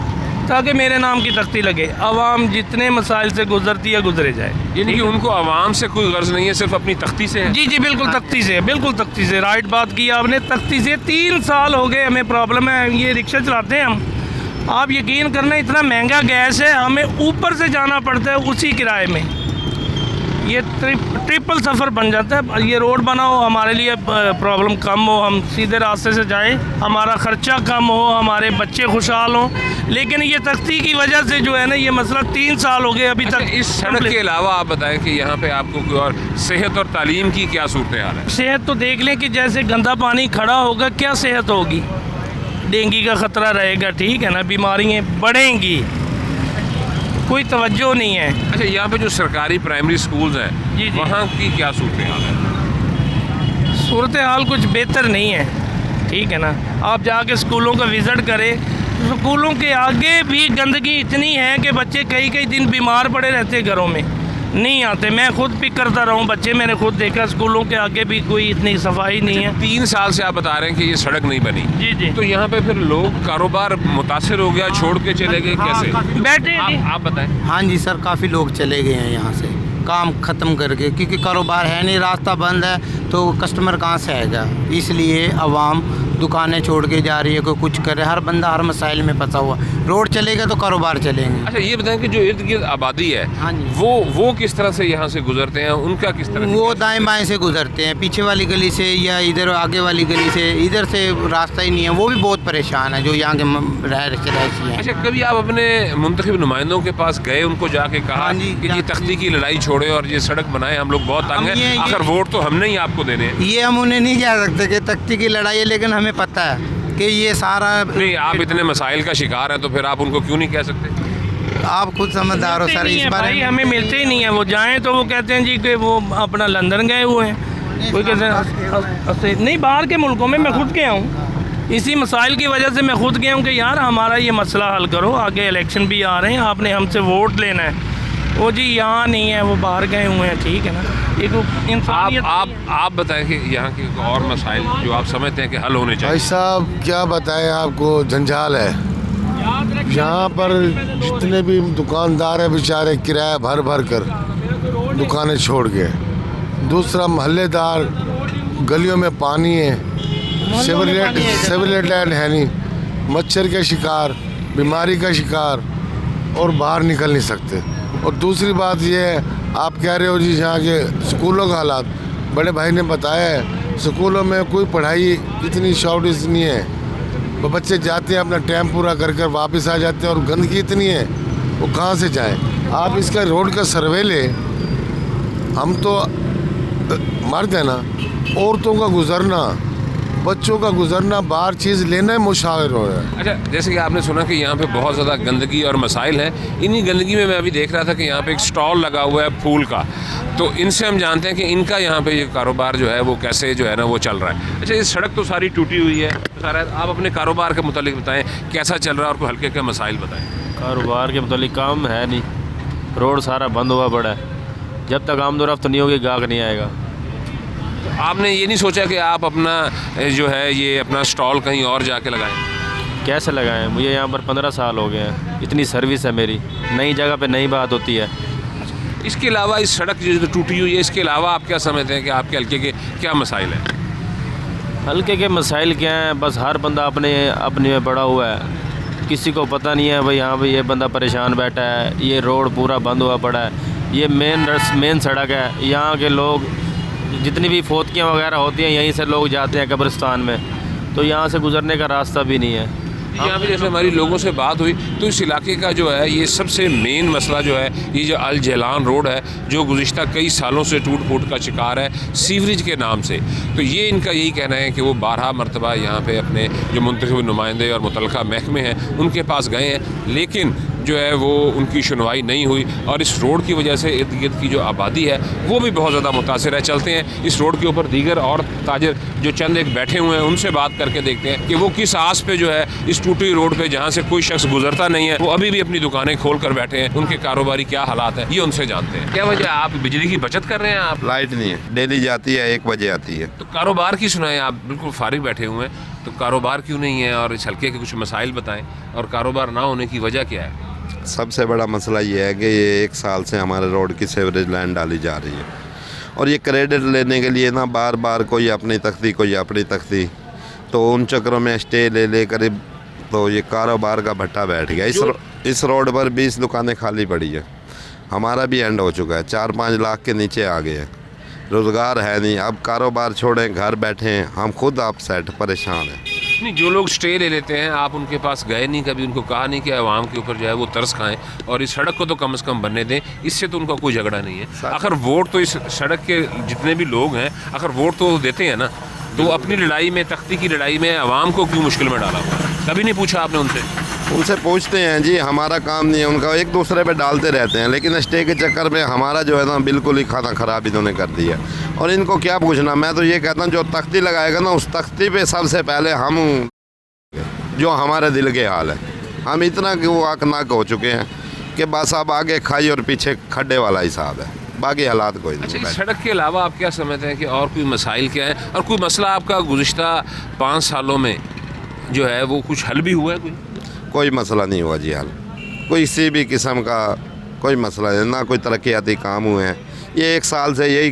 ताकि मेरे नाम की तख्ती लगे। आवाम जितने मसाइल से गुजरती है गुजरे जाए, यानी कि उनको आवाम से कोई गर्ज नहीं है, सिर्फ अपनी तख्ती से है। जी जी बिल्कुल तख्ती से, बिल्कुल तख्ती से, राइट बात की आपने, तख्ती से। 3 साल हो गए हमें प्रॉब्लम है, ये रिक्शा चलाते हैं हम, आप यकीन करना इतना महंगा गैस है, हमें ऊपर से जाना पड़ता है उसी किराए में, ये ट्रिपल सफ़र बन जाता है। ये रोड बनाओ, हमारे लिए प्रॉब्लम कम हो, हम सीधे रास्ते से जाएं, हमारा ख़र्चा कम हो, हमारे बच्चे खुशहाल हों, लेकिन ये तख्ती की वजह से जो है ना ये मसला 3 साल हो गए अभी तक। इस सड़क के अलावा आप बताएं कि यहाँ पे आपको कोई और सेहत और तालीम की क्या सूरत हाल है? सेहत तो देख लें कि जैसे गंदा पानी खड़ा होगा, क्या सेहत होगी, डेंगू का ख़तरा रहेगा, ठीक है ना, बीमारियाँ बढ़ेंगी, कोई तवज्जो नहीं है। अच्छा, यहाँ पे जो सरकारी प्राइमरी स्कूल्स हैं, जी जी, वहाँ की क्या सूरत हाल है? सूरत हाल कुछ बेहतर नहीं है, ठीक है ना। आप जाके स्कूलों का विज़िट करें, स्कूलों के आगे भी गंदगी इतनी है कि बच्चे कई दिन बीमार पड़े रहते हैं घरों में, नहीं आते। मैं खुद पिक करता रहा हूँ बच्चे, मैंने खुद देखा स्कूलों के आगे भी कोई इतनी सफाई नहीं है। 3 साल से आप बता रहे हैं कि ये सड़क नहीं बनी। जी जी। तो यहाँ पे फिर लोग कारोबार मुतासर हो गया, छोड़ के चले गए, कैसे बैठे आप बताएं। हाँ जी सर, काफ़ी लोग चले गए हैं यहाँ से काम ख़त्म करके, क्योंकि कारोबार है नहीं, रास्ता बंद है तो कस्टमर कहाँ से आएगा। इसलिए आवाम दुकानें छोड़ के जा रही है, कोई कुछ करे, हर बंदा हर मसाइल में फंसा हुआ। रोड चलेगा तो कारोबार चलेंगे। अच्छा ये बताएं कि जो इर्द गिर्द आबादी है, हाँ जी, वो किस तरह से यहाँ से गुजरते हैं, उनका किस तरह से? वो दाएं बाएं से गुजरते हैं, पीछे वाली गली से या इधर आगे वाली गली से, इधर से रास्ता ही नहीं है। वो भी बहुत परेशान है जो यहाँ के रहायशी हैं। अच्छा कभी आप अपने मुंतखब नुमाइंदों के पास गए, उनको जाके कहा हाँ जी, कि ये तख्ती की लड़ाई छोड़े और ये सड़क बनाए, हम लोग बहुत तंग हैं, आखिर वोट तो हमने ही आपको देने हैं। ये हम उन्हें नहीं कह सकते कि तख्ती की लड़ाई है, लेकिन हमें पता है कि ये सारा नहीं, आप इतने मसाइल का शिकार हैं तो फिर आप उनको क्यों नहीं कह सकते? आप खुद समझदार हो सर इस बारे भाई, में। हमें मिलते ही नहीं है। वो जाएं तो वो कहते हैं जी कि वो अपना लंदन गए हुए हैं, कोई कहते हैं नहीं, बाहर के मुल्कों में मैं खुद गया हूँ। इसी मसाइल की वजह से मैं खुद गया हूँ कि यार हमारा ये मसला हल करो, आगे इलेक्शन भी आ रहे हैं, आपने हमसे वोट लेना है। वो जी यहाँ नहीं है, वो बाहर गए हुए हैं, ठीक है ना। एक इंसानियत। आप बताएं कि यहाँ के और मसाइल जो आप समझते हैं कि हल होने चाहिए। भाई साहब क्या बताएं आपको, जंजाल है यहाँ पर। जितने भी दुकानदार हैं बेचारे किराया भर भर कर दुकानें छोड़ गए। दूसरा मोहल्लेदार, गलियों में पानी है, सेवरेज लाइन है नहीं, मच्छर के शिकार, बीमारी का शिकार और बाहर निकल नहीं सकते। और दूसरी बात ये है, आप कह रहे हो जी यहाँ के स्कूलों का हालात, बड़े भाई ने बताया है स्कूलों में कोई पढ़ाई इतनी शॉर्टेज नहीं है। वो बच्चे जाते हैं अपना टाइम पूरा कर कर वापस आ जाते हैं और गंदगी इतनी है वो कहाँ से जाएं। आप इसका रोड का सर्वे ले, हम तो मर्द है ना, औरतों का गुजरना, बच्चों का गुजरना, बाहर चीज़ लेना मुश्किल हो रहा है। अच्छा जैसे कि आपने सुना कि यहाँ पे बहुत ज़्यादा गंदगी और मसाइल हैं। इन्हीं गंदगी में मैं अभी देख रहा था कि यहाँ पे एक स्टॉल लगा हुआ है फूल का, तो इनसे हम जानते हैं कि इनका यहाँ पे ये कारोबार जो है वो कैसे जो है ना वो चल रहा है। अच्छा ये सड़क तो सारी टूटी हुई है सारा, आप अपने कारोबार के मुतालिक बताएं कैसा चल रहा है और कोई हल्के के मसाइल बताएँ। कारोबार के मुतालिक काम है नहीं, रोड सारा बंद हुआ पड़ा है। जब तक आमदोरफ्त नहीं होगी गाहक नहीं आएगा। आपने ये नहीं सोचा कि आप अपना जो है ये अपना स्टॉल कहीं और जाके लगाएं? कैसे लगाएं? मुझे यहाँ पर 15 साल हो गए हैं, इतनी सर्विस है मेरी, नई जगह पे नई बात होती है। इसके अलावा इस सड़क जो टूटी हुई है, इसके अलावा आप क्या समझते हैं कि आपके हल्के के क्या मसाइल हैं? हल्के के मसाइल क्या हैं? बस हर बंदा अपने में पड़ा हुआ है, किसी को पता नहीं है भाई यहाँ पे ये बंदा परेशान बैठा है, ये रोड पूरा बंद हुआ पड़ा है, ये मेन सड़क है। यहाँ के लोग जितनी भी फोतकियाँ वगैरह होती हैं यहीं से लोग जाते हैं कब्रिस्तान में, तो यहाँ से गुजरने का रास्ता भी नहीं है। यहाँ पे जैसे हमारी लोगों से बात हुई तो इस इलाके का जो है ये सबसे मेन मसला जो है ये जो अल जलान रोड है, जो गुज़िश्ता कई सालों से टूट फूट का शिकार है सीवरेज के नाम से। तो ये इनका यही कहना है कि वो 12 मरतबा यहाँ पे अपने जो मुंतखब नुमाइंदे और मुतल्लिका महकमे हैं उनके पास गए हैं, लेकिन जो है वो उनकी सुनवाई नहीं हुई। और इस रोड की वजह से इर्द गिर्द की जो आबादी है वो भी बहुत ज़्यादा मुतासिर है। चलते हैं इस रोड के ऊपर दीगर और ताजर जो चंद एक बैठे हुए हैं उनसे बात करके देखते हैं कि वो किस आस पे जो है इस टूटी रोड पे जहाँ से कोई शख्स गुजरता नहीं है वो अभी भी अपनी दुकानें खोल कर बैठे हैं, उनके कारोबारी क्या हालात है ये उनसे जानते हैं। क्या वजह, आप बिजली की बचत कर रहे हैं? आप लाइट नहीं है, डेली जाती है 1 बजे आती है। तो कारोबार की सुनाएं, आप बिल्कुल फारिग बैठे हुए हैं, तो कारोबार क्यों नहीं है और इस हल्के के कुछ मसाइल बताएं और कारोबार ना होने की वजह क्या है? सबसे बड़ा मसला ये है कि ये 1 साल से हमारे रोड की सीवरेज लाइन डाली जा रही है और ये क्रेडिट लेने के लिए ना बार बार कोई अपनी तख्ती, तो उन चक्रों में स्टे ले करीब तो ये कारोबार का भट्टा बैठ गया। इस रोड पर 20 दुकानें खाली पड़ी है, हमारा भी एंड हो चुका है, 4-5 लाख के नीचे आ गए हैं, रोज़गार है नहीं। अब कारोबार छोड़ें, घर बैठे हैं, हम खुद आप सेट परेशान हैं। नहीं, जो लोग स्टे ले लेते हैं आप उनके पास गए नहीं, कभी उनको कहा नहीं कि आवाम के ऊपर जो है वो तरस खाएं और इस सड़क को तो कम से कम बनने दें, इससे तो उनका कोई झगड़ा नहीं है। आखिर वोट तो इस सड़क के जितने भी लोग हैं आखिर वोट तो देते हैं ना, तो अपनी लड़ाई में, तख्ती की लड़ाई में आवाम को क्यों मुश्किल में डाला हुआ है? कभी नहीं पूछा आपने उनसे? उनसे पूछते हैं जी, हमारा काम नहीं है, उनका एक दूसरे पे डालते रहते हैं, लेकिन स्टे के चक्कर में हमारा जो है ना बिल्कुल ही खाना ख़राब इन्होंने कर दिया। और इनको क्या पूछना, मैं तो ये कहता हूँ जो तख्ती लगाएगा ना उस तख्ती पे सबसे पहले हम, जो हमारे दिल के हाल है, हम इतना कि वो आकनाक हो चुके हैं कि बस अब आगे खाई और पीछे खड्डे वाला हिसाब है। बाकी हालात कोई नहीं। अच्छा, इस सड़क के अलावा आप क्या समझते हैं कि और कोई मसाइल क्या है, और कोई मसला आपका गुज़िश्ता 5 सालों में जो है वो कुछ हल भी हुआ है? कोई मसला नहीं हुआ जी हल, कोई किसी भी किस्म का कोई मसला नहीं, ना कोई तरक्याती काम हुए हैं। ये 1 साल से यही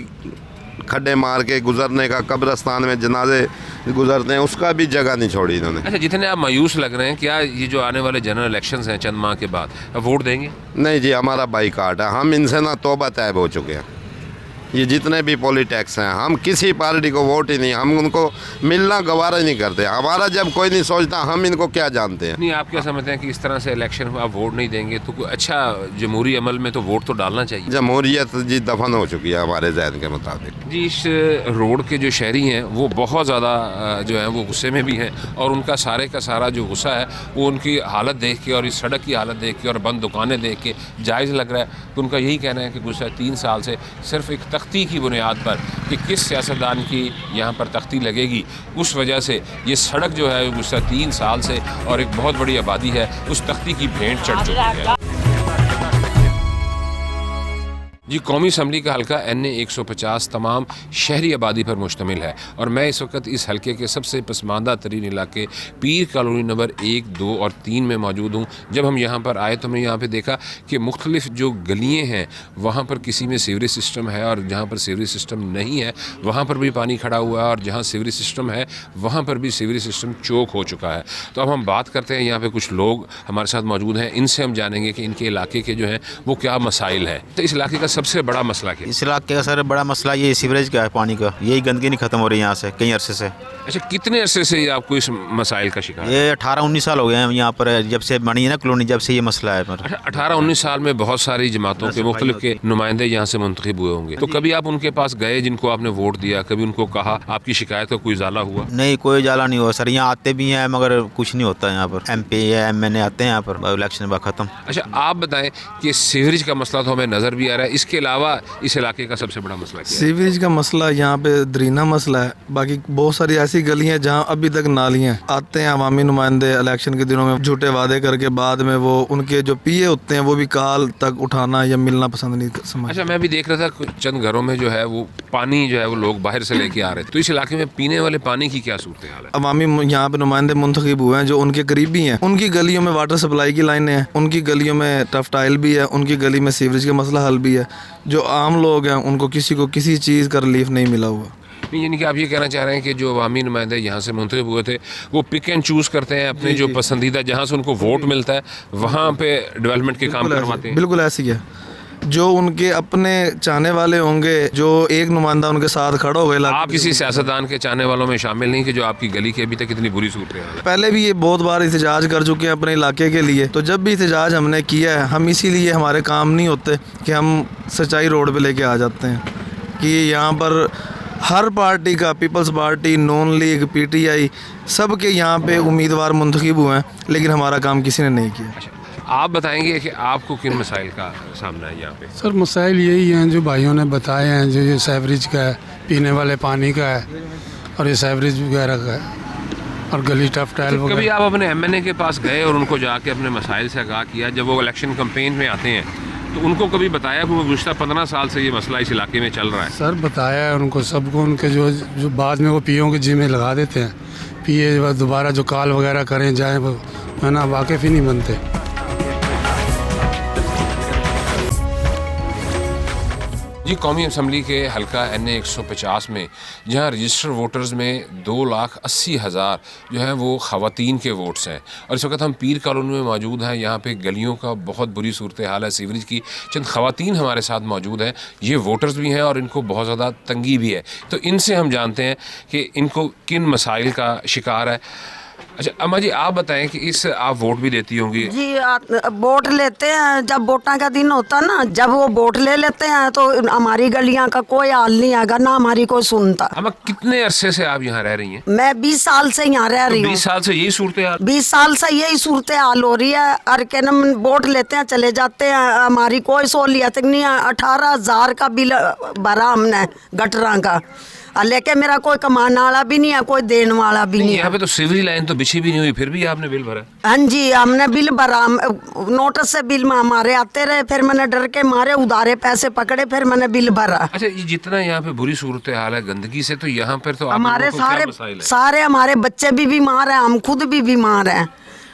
खड्डे मार के गुजरने का, कब्रिस्तान में जनाजे गुजरते हैं उसका भी जगह नहीं छोड़ी इन्होंने। अच्छा, जितने आप मायूस लग रहे हैं, क्या ये जो आने वाले जनरल इलेक्शंस हैं चंद माह के बाद, वोट देंगे? नहीं जी, हमारा बाईकाट है, हम इनसे ना तौबा तैब हो चुके हैं। ये जितने भी पॉलिटिक्स हैं, हम किसी पार्टी को वोट ही नहीं, हम उनको मिलना गवारा ही नहीं करते। हमारा जब कोई नहीं सोचता, हम इनको क्या जानते हैं। नहीं, आप क्या समझते हैं कि इस तरह से इलेक्शन में आप वोट नहीं देंगे तो कोई अच्छा जमहूरी अमल में तो वोट तो डालना चाहिए? जमहूरियत जी दफन हो चुकी है हमारे जहन के मुताबिक। जी, इस रोड के जो शहरी हैं वो बहुत ज़्यादा जो है वो गुस्से में भी हैं, और उनका सारे का सारा जो गुस्सा है वो उनकी हालत देख के और इस सड़क की हालत देख के और बंद दुकानें देख के जायज़ लग रहा है। तो उनका यही कहना है कि गुस्सा 3 साल से सिर्फ एक तख्ती की बुनियाद पर कि किस सियासतदान की यहाँ पर तख्ती लगेगी, उस वजह से ये सड़क जो है गुस्सा 3 साल से और एक बहुत बड़ी आबादी है उस तख्ती की भेंट चढ़ चुकी है। जी, कौमी असम्बली का हल्का NA 150 तमाम शहरी आबादी पर मुश्तमिल है, और मैं इस वक्त इस हल्के के सबसे पसमानदा तरीन इलाके पीर कॉलोनी नंबर 1, 2 और 3 में मौजूद हूँ। जब हम यहाँ पर आए तो हमने यहाँ पे देखा कि मुख्तलिफ जो गलियाँ हैं वहाँ पर किसी में सीवरेज सिस्टम है, और जहाँ पर सीवरेज सिस्टम नहीं है वहाँ पर भी पानी खड़ा हुआ है, और जहाँ सीवरेज सिस्टम है वहाँ पर भी सीवरेज सिस्टम चोक हो चुका है। तो अब हम बात करते हैं, यहाँ पर कुछ लोग हमारे साथ मौजूद हैं, इनसे हम जानेंगे कि इनके इलाके के जो हैं वो क्या मसाइल हैं। तो इस इलाके का सबसे बड़ा मसला क्या? इस इलाके का सर बड़ा मसला ये सीवरेज का है, पानी का। यही गंदगी नहीं खत्म हो रही यहाँ से कई अरसे से। अच्छा, कितने अरसे से आपको इस मसाइल का शिकार? ये 18-19 साल हो गए हैं यहाँ पर, जब से बनी है ना कॉलोनी, जब से ये मसला है। 18-19 साल में बहुत सारी जमातों के मुख्तलिफ के नुमाइंदे यहाँ से मुंतखब हुए होंगे, तो कभी आप उनके पास गए जिनको आपने वोट दिया, कभी उनको कहा, आपकी शिकायत का कोई इजाला हुआ? नहीं, कोई इजाला नहीं हुआ सर। यहाँ आते भी हैं मगर कुछ नहीं होता यहाँ पर। MP या MNA आते हैं यहाँ पर, इलेक्शन बाद ख़त्म। अच्छा, आप बताएं कि सीवरेज का मसला तो हमें नज़र भी आ रहा है, इसके अलावा इस इलाके का सबसे बड़ा मसला क्या है? सीवरेज का मसला यहाँ पे दरीना मसला है। बाकी बहुत सारी ऐसी गलियाँ जहाँ अभी तक नालियाँ आते हैं अवामी नुमाइंदे इलेक्शन के दिनों में झूठे वादे करके, बाद में वो उनके जो PA होते हैं वो भी काल तक उठाना या मिलना पसंद नहीं समझ। अच्छा, मैं भी देख रहा था चंद घरों में जो है वो पानी जो है वो लोग बाहर से लेके आ रहे हैं, तो इस इलाके में पीने वाले पानी की क्या सूरत हाल है? अवामी यहाँ पे नुमाइंदे मुंतखब हुए हैं जो उनके करीबी हैं, उनकी गलियों में वाटर सप्लाई की लाइनें हैं, उनकी गलियों में टफ टाइल भी है, उनकी गली में सीवरेज का मसला हल भी है। जो आम लोग हैं उनको किसी को किसी चीज़ का रिलीफ नहीं मिला हुआ। नहीं, यानी कि आप ये कहना चाह रहे हैं कि जो अवामी नुमाइंदे यहाँ से मुंतखब हुए थे वो पिक एंड चूज़ करते हैं अपने जो पसंदीदा, जहाँ से उनको वोट मिलता है वहाँ पे डेवलपमेंट के काम करवाते हैं? बिल्कुल ऐसी है। जो उनके अपने चाहने वाले होंगे, जो एक नुमाइंदा उनके साथ खड़ा होगा। आप किसी सियासतदान के चाहने वालों में शामिल नहीं कि जो आपकी गली की अभी तक इतनी बुरी सूरत है? पहले भी ये बहुत बार एहतजाज कर चुके हैं अपने इलाके के लिए, तो जब भी एहतजाज हमने किया है, हम इसीलिए हमारे काम नहीं होते कि हम सच्चाई रोड पे लेके आ जाते हैं कि यहाँ पर हर पार्टी का, पीपल्स पार्टी, नॉन लीग, PTI, सब के यहाँ पे उम्मीदवार मुंतखब हुए हैं, लेकिन हमारा काम किसी ने नहीं किया। अच्छा, आप बताएंगे कि आपको किन मसाइल का सामना है यहाँ पे? सर, मसाइल यही हैं जो भाइयों ने बताए हैं, जो ये सीवरेज का है, पीने वाले पानी का है, और ये सीवरेज वगैरह का है, और गली टफ टाइल वगैरह। कभी आप अपने MNA के पास गए और उनको जाके अपने मसाइल से आगाह किया? जब वो इलेक्शन कैंपेन में आते हैं तो उनको कभी बताया कि वो गुज़श्ता 15 साल से ये मसला इस इलाके में चल रहा है? सर, बताया है उनको सबको। उनके जो बाद में वो PO के जिम्मे लगा देते हैं, PA दोबारा जो कॉल वगैरह करें जाएँ, वो है ना, वाकिफ़ ही नहीं बनते। जी, कौमी असम्बली के हल्का NA 150 में जहाँ रजिस्टर वोटर्स में 2,80,000 जो हैं वो ख़वातीन के वोट्स हैं, और इस वक्त हम पीर कॉलोनी में मौजूद हैं। यहाँ पे गलियों का बहुत बुरी सूरत हाल है सीवरेज की। चंद ख़वातीन हमारे साथ मौजूद हैं, ये वोटर्स भी हैं और इनको बहुत ज़्यादा तंगी भी है, तो इनसे हम जानते हैं कि इनको किन मसाइल का शिकार है। अच्छा अम्मा जी, आप बताएं कि इस आप वोट भी देती होंगी? जी, वोट लेते हैं जब वोटा का दिन होता ना, जब वो वोट ले लेते हैं तो हमारी गलियां का कोई हाल नहीं आएगा, ना हमारी कोई सुनता। अम्मा, कितने अरसे से आप यहाँ रह रही हैं? मैं 20 साल से यहाँ रह रही हूँ। 20 साल से यही सूरत हाल? 20 साल से यही सूरत हाल हो रही है। और क्या नाम, वोट लेते हैं चले जाते हैं, हमारी कोई सहूलियत नहीं है। 18,000 का बिल भरा हमने गटरा का, और लेके मेरा कोई कमाने वाला भी नहीं है, कोई देने वाला भी नहीं है। यहाँ पे तो सीवरेज लाइन तो बिछी भी नहीं हुई, फिर भी आपने बिल भरा? हाँ जी, हमने बिल भरा, नोटिस से बिल में हमारे आते रहे, फिर मैंने डर के मारे उधारे पैसे पकड़े, फिर मैंने बिल भरा। अच्छा, ये जितना यहाँ पे बुरी सूरत हाल है गंदगी से, तो यहाँ पर तो हमारे सारे हमारे बच्चे भी बीमार हैं, हम खुद भी बीमार हैं।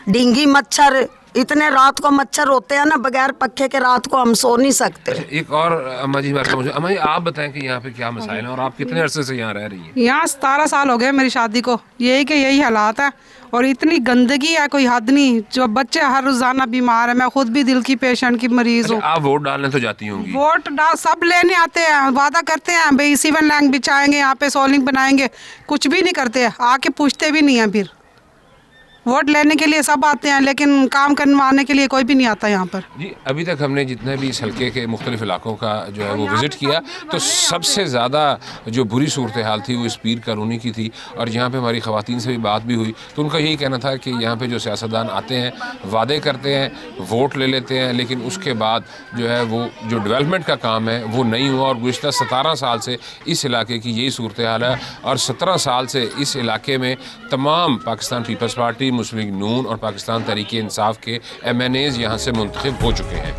डेंगू मच्छर, इतने रात को मच्छर होते हैं ना, बगैर पक्खे के रात को हम सो नहीं सकते। एक और अम्मा जी बात मुझे, अम्मा जी आप बताएं कि यहाँ पे क्या मसाइल हैं और आप कितने अरसे से यहाँ रह रही हैं? यहाँ 17 साल हो गए मेरी शादी को, यही हालात है और इतनी गंदगी है कोई हद नहीं। जो बच्चे हर रोजाना बीमार है, मैं खुद भी दिल की पेशेंट की मरीज हूँ। आप वोट डालने तो जाती होंगी? वोट सब लेने आते हैं, वादा करते हैं भाई सीवन लैंग बिछाएंगे, यहाँ पे सोलिंग बनाएंगे, कुछ भी नहीं करते, आके पूछते भी नहीं है। फिर वोट लेने के लिए सब आते हैं, लेकिन काम करवाने के लिए कोई भी नहीं आता यहाँ पर। जी, अभी तक हमने जितने भी इस हल्के के मुख्तलिफ इलाकों का जो है वो विज़िट किया, तो सबसे ज़्यादा जो बुरी सूरत हाल थी वो इस पीर कॉलोनी की थी। और यहाँ पे हमारी ख़वातीन से भी बात भी हुई, तो उनका यही कहना था कि यहाँ पे जो सियासतदान आते हैं, वादे करते हैं, वोट ले लेते हैं, लेकिन उसके बाद जो है वो जो डेवलपमेंट का काम है वो नहीं हुआ। और गुज़िश्ता 17 साल से इस इलाके की यही सूरत हाल है। और 17 साल से इस इलाके में तमाम पाकिस्तान पीपल्स पार्टी, मुस्लिम लीग नून और पाकिस्तान तहरीक इंसाफ के MNAs यहाँ से मुंतखब हो चुके हैं।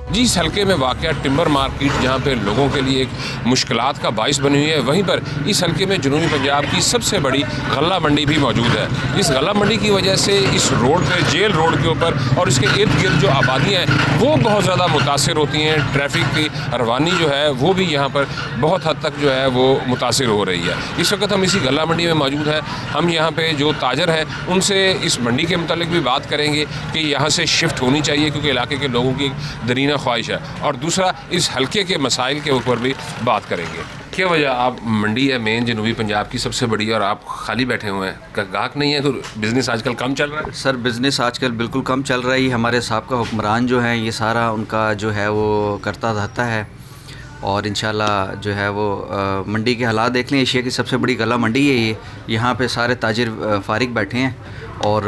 जी, इस हल्के में वाक़या टिम्बर मार्केट जहाँ पे लोगों के लिए एक मुश्किलात का बाइस बनी हुई है, वहीं पर इस हल्के में जनूबी पंजाब की सबसे बड़ी गल्ला मंडी भी मौजूद है। इस गल्ला मंडी की वजह से इस रोड पे, जेल रोड के ऊपर और इसके इर्द गिर्द जो आबादियाँ हैं वो बहुत ज़्यादा मुतासिर होती हैं। ट्रैफिक की रवानी जो है वो भी यहाँ पर बहुत हद तक जो है वो मुतासिर हो रही है। इस वक्त हम इसी गल्ला मंडी में मौजूद हैं। हम यहाँ पे जो ताजर हैं उनसे इस मंडी के मुतालिक भी बात करेंगे कि यहाँ से शिफ्ट होनी चाहिए, क्योंकि इलाके के लोगों की दरीना ख्वाहिश है। और दूसरा, इस हल्के के मसाइल के ऊपर भी बात करेंगे। क्या वजह, आप मंडी है मेन जनूबी पंजाब की सबसे बड़ी और आप खाली बैठे हुए हैं, ग्राहक नहीं है, तो बिज़नेस आजकल कम चल रहा है? सर, बिज़नेस आजकल बिल्कुल कम चल रहा है। हमारे साहब का हुक्मरान जो है ये सारा उनका जो है वो करता रहता है। और इंशाल्लाह जो है वो मंडी के हालात देख लें, एशिया की सबसे बड़ी गला मंडी है ये। यहाँ पे सारे ताजिर फारिग बैठे हैं और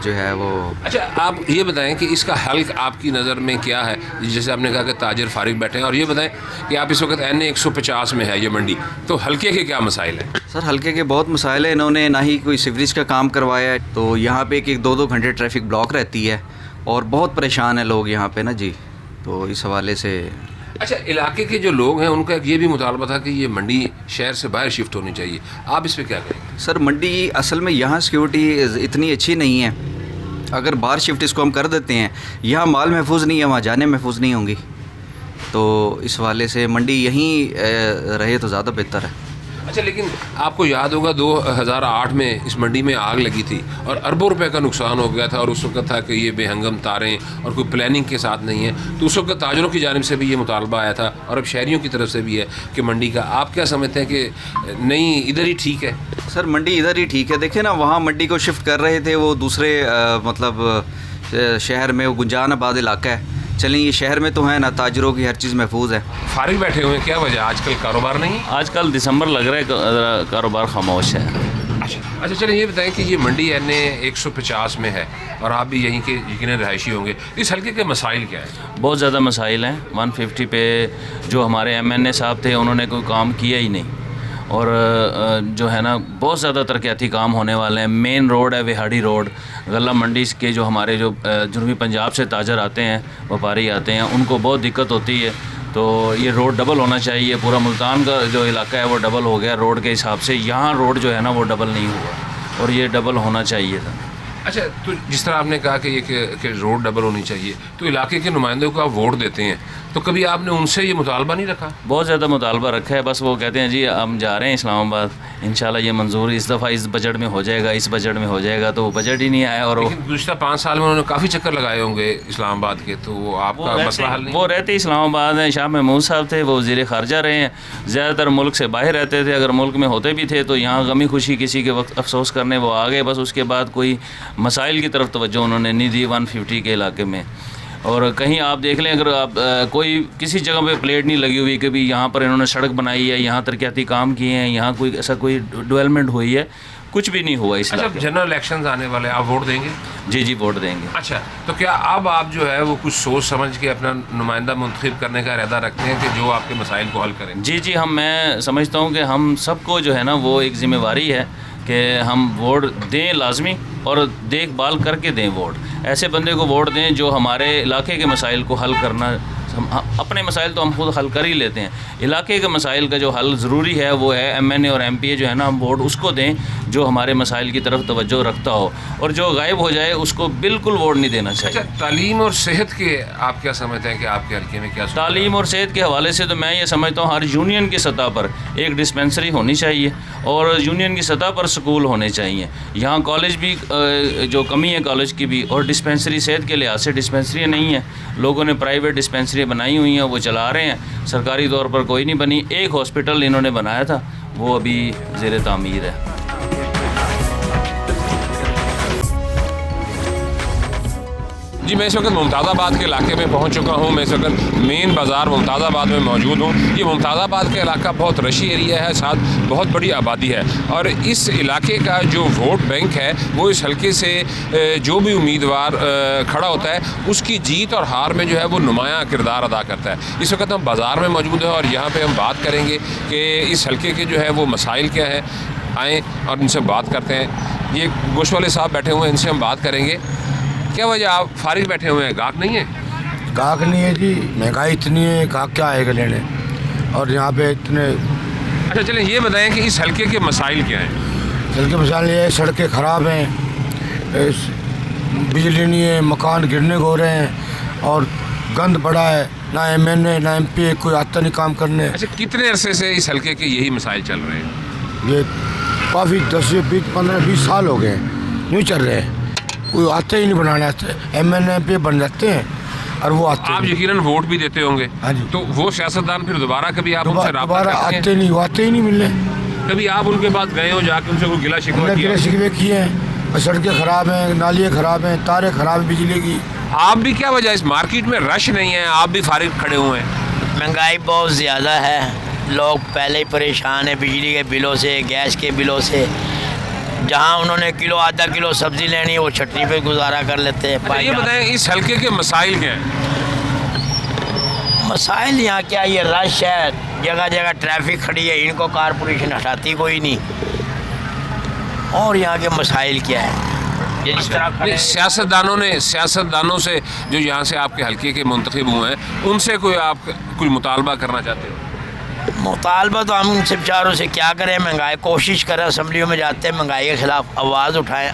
जो है वो। अच्छा, आप ये बताएं कि इसका हल आपकी नज़र में क्या है? जैसे आपने कहा कि ताजिर फारिग बैठे हैं, और ये बताएं कि आप इस वक्त NA 150 में है ये मंडी, तो हल्के के क्या मसाइल हैं? सर, हल्के के बहुत मसाइल हैं। इन्होंने ना ही कोई सीवरेज का काम करवाया है, तो यहाँ पे एक 2-2 घंटे ट्रैफिक ब्लॉक रहती है और बहुत परेशान है लोग यहाँ पे ना जी। तो इस हवाले से। अच्छा, इलाके के जो लोग हैं उनका ये भी मुतालबा था कि ये मंडी शहर से बाहर शिफ्ट होनी चाहिए, आप इस पर क्या कहेंगे? सर, मंडी असल में यहाँ सिक्योरिटी इतनी अच्छी नहीं है। अगर बाहर शिफ्ट इसको हम कर देते हैं, यहाँ माल महफूज नहीं है, वहाँ जाने महफूज नहीं होंगी, तो इस वाले से मंडी यहीं रहे तो ज़्यादा बेहतर है। अच्छा, लेकिन आपको याद होगा 2008 में इस मंडी में आग लगी थी और अरबों रुपए का नुकसान हो गया था, और उस वक्त था कि ये बेहंगम तारें और कोई प्लानिंग के साथ नहीं है। तो उस वक्त ताजरों की जानिब से भी ये मुतालबा आया था और अब शहरियों की तरफ से भी है कि मंडी का। आप क्या समझते हैं कि नहीं इधर ही ठीक है? सर, मंडी इधर ही ठीक है। देखें ना, वहाँ मंडी को शिफ्ट कर रहे थे वो दूसरे मतलब शहर में, वो गुंजानाबाद इलाका है। चलें, ये शहर में तो है ना, ताजरों की हर चीज़ महफूज है। फारिग बैठे हुए हैं, क्या वजह? आजकल कारोबार नहीं? आजकल दिसंबर लग रहा है, कारोबार खामोश है। अच्छा, चलिए ये बताएं कि ये मंडी NA 150 में है और आप भी यहीं के यकीनन रहायशी होंगे, इस हल्के के मसाइल क्या हैं? बहुत ज़्यादा मसाइल हैं। 150 पे जो हमारे MNA साहब थे उन्होंने कोई काम किया ही नहीं, और जो है ना बहुत ज़्यादा तरक्याती काम होने वाले हैं। मेन रोड है विहाड़ी रोड, गल्ला मंडी के जो हमारे जो जनूबी पंजाब से ताजर आते हैं, व्यापारी आते हैं, उनको बहुत दिक्कत होती है। तो ये रोड डबल होना चाहिए। पूरा मुल्तान का जो इलाका है वो डबल हो गया रोड के हिसाब से, यहाँ रोड जो है ना वो डबल नहीं हुआ और ये डबल होना चाहिए था। अच्छा, तो जिस तरह आपने कहा कि ये कि रोड डबल होनी चाहिए, तो इलाके के नुमाइंदों को आप वोट देते हैं, तो कभी आपने उनसे ये मुतालबा नहीं रखा? बहुत ज़्यादा मुतालबा रखा है, बस वो कहते हैं जी हम जा रहे हैं इस्लामाबाद, इंशाल्लाह ये मंजूर इस दफ़ा इस बजट में हो जाएगा, इस बजट में हो जाएगा, तो वो बजट ही नहीं आया। और गुज़िश्ता 5 साल में उन्होंने काफ़ी चक्कर लगाए होंगे इस्लामाबाद के, तो वो आपका मसला हल नहीं? वो रहते इस्लामाबाद हैं। शाह महमूद साहब थे, वो वज़ीर ख़ारजा रहे हैं, ज़्यादातर मुल्क से बाहर रहते थे। अगर मुल्क में होते भी थे तो यहाँ गमी खुशी किसी के वक्त अफसोस करने वो आ गए, बस उसके बाद कोई मसाइल की तरफ तवज्जो उन्होंने नहीं दी 150 के इलाके में। और कहीं आप देख लें, अगर आप कोई किसी जगह पे प्लेट नहीं लगी हुई कि भी यहाँ पर इन्होंने सड़क बनाई है, यहाँ तरक्याती काम किए हैं, यहाँ कोई ऐसा कोई डेवलपमेंट हुई है, कुछ भी नहीं हुआ इस अच्छा, इलाके में। जनरल इलेक्शंस आने वाले, आप वोट देंगे? जी जी वोट देंगे। अच्छा, तो क्या अब आप जो है वो कुछ सोच समझ के अपना नुमाइंदा मुंतखब करने का इरादा रखते हैं कि जो आपके मसाइल को हल करें? जी जी मैं समझता हूँ कि हम सबको जो है ना वो एक ज़िम्मेवारी है कि हम वोट दें लाजमी, और देखभाल करके दें वोट। ऐसे बंदे को वोट दें जो हमारे इलाके के मसाइल को हल करना, अपने मसाइल तो हम खुद हल कर ही लेते हैं, इलाके के मसाइल का जो हल ज़रूरी है वो है MNA और MPA जो है ना, हम वोट उसको दें जो हमारे मसाइल की तरफ तवज्जो रखता हो, और जो गायब हो जाए उसको बिल्कुल वोट नहीं देना चाहिए। अच्छा, तालीम और सेहत के आप क्या समझते हैं कि आपके हल्के में क्या? तालीम और सेहत के हवाले से तो मैं ये समझता हूँ हर यूनियन की सतह पर एक डिस्पेंसरी होनी चाहिए और यूनियन की सतह पर स्कूल होने चाहिए। यहाँ कॉलेज भी जो कमी है कॉलेज की भी, और डिस्पेंसरी सेहत के लिहाज से डिस्पेंसरी नहीं है। लोगों ने प्राइवेट डिस्पेंसरी बनाई हुई हैं, वो चला रहे हैं, सरकारी तौर पर कोई नहीं बनी। एक हॉस्पिटल इन्होंने बनाया था, वो अभी ज़ेर तामीर है। जी, मैं इस वक्त मुमताज़ाबाद के इलाके में पहुंच चुका हूं। मैं इस वक्त मेन बाज़ार मुमताज़ाबाद में मौजूद हूं। ये मुमताज़ाबाद का इलाका बहुत रशी एरिया है, साथ बहुत बड़ी आबादी है, और इस इलाके का जो वोट बैंक है वो इस हल्के से जो भी उम्मीदवार खड़ा होता है उसकी जीत और हार में जो है वो नुमायाँ किरदार अदा करता है। इस वक्त हम बाज़ार में मौजूद हैं और यहाँ पर हम बात करेंगे कि इस हल्के के जो है वो मसाइल क्या हैं। आएँ और इनसे बात करते हैं। ये गोश्त वाले साहब बैठे हुए हैं, इनसे हम बात करेंगे। क्या वजह आप फारिग बैठे हुए हैं, गाहक नहीं है? गाहक नहीं है जी, महंगाई इतनी है, गाहक क्या आएगा लेने, और यहाँ पे इतने। अच्छा चलें, ये बताएं कि इस हल्के के मसाइल क्या हैं? हल्के मसाइल ये है, सड़कें ख़राब हैं, बिजली नहीं है, मकान गिरने को हो रहे हैं, और गंद पड़ा है, ना MNA ना MPA कोई आता नहीं काम करने। अच्छा, कितने अरसे से इस हल्के के यही मसाइल चल रहे हैं? ये काफ़ी 10 या 15-20 साल हो गए यूँ चल रहे हैं, कोई आते ही नहीं बनाने आते। MNA MPA बन जाते हैं और वो आते। आप यकीनन वोट भी देते होंगे। हाँ जी। तो वो सियासतदान फिर दोबारा कभी आप उनसे राब्ता दोबारा करते हैं? आते नहीं, वो आते ही नहीं मिलने। कभी आप उनके पास गए हो, जाके उनसे कोई गिला शिकवा किया? गिला शिकवे किए हैं, सड़कें ख़राब हैं, नालियाँ ख़राब हैं, तारें ख़राब हैं बिजली की। आप भी क्या वजह, इस मार्केट में रश नहीं है, आप भी फारिग खड़े हुए हैं? महंगाई बहुत ज़्यादा है, लोग पहले ही परेशान हैं बिजली के बिलों से, गैस के बिलों से। जहाँ उन्होंने किलो आधा किलो सब्ज़ी लेनी है वो छटनी पे गुजारा कर लेते हैं। अच्छा, ये बताएं इस हल्के के मसाइल क्या हैं? मसाइल यहाँ क्या, ये रश है, जगह जगह ट्रैफिक खड़ी है, इनको कारपोरेशन हटाती कोई नहीं। और यहाँ के मसाइल क्या है, ये जिस तरह सियासतदानों से जो यहाँ से आपके हल्के के मुंतखब हुए हैं, उनसे कोई आप कोई मुतालबा करना चाहते हो? मुतालबा तो हम उनसे बेचारों से क्या करें, महंगाई कोशिश करें, असम्बलियों में जाते हैं, महंगाई के ख़िलाफ़ आवाज़ उठाएं,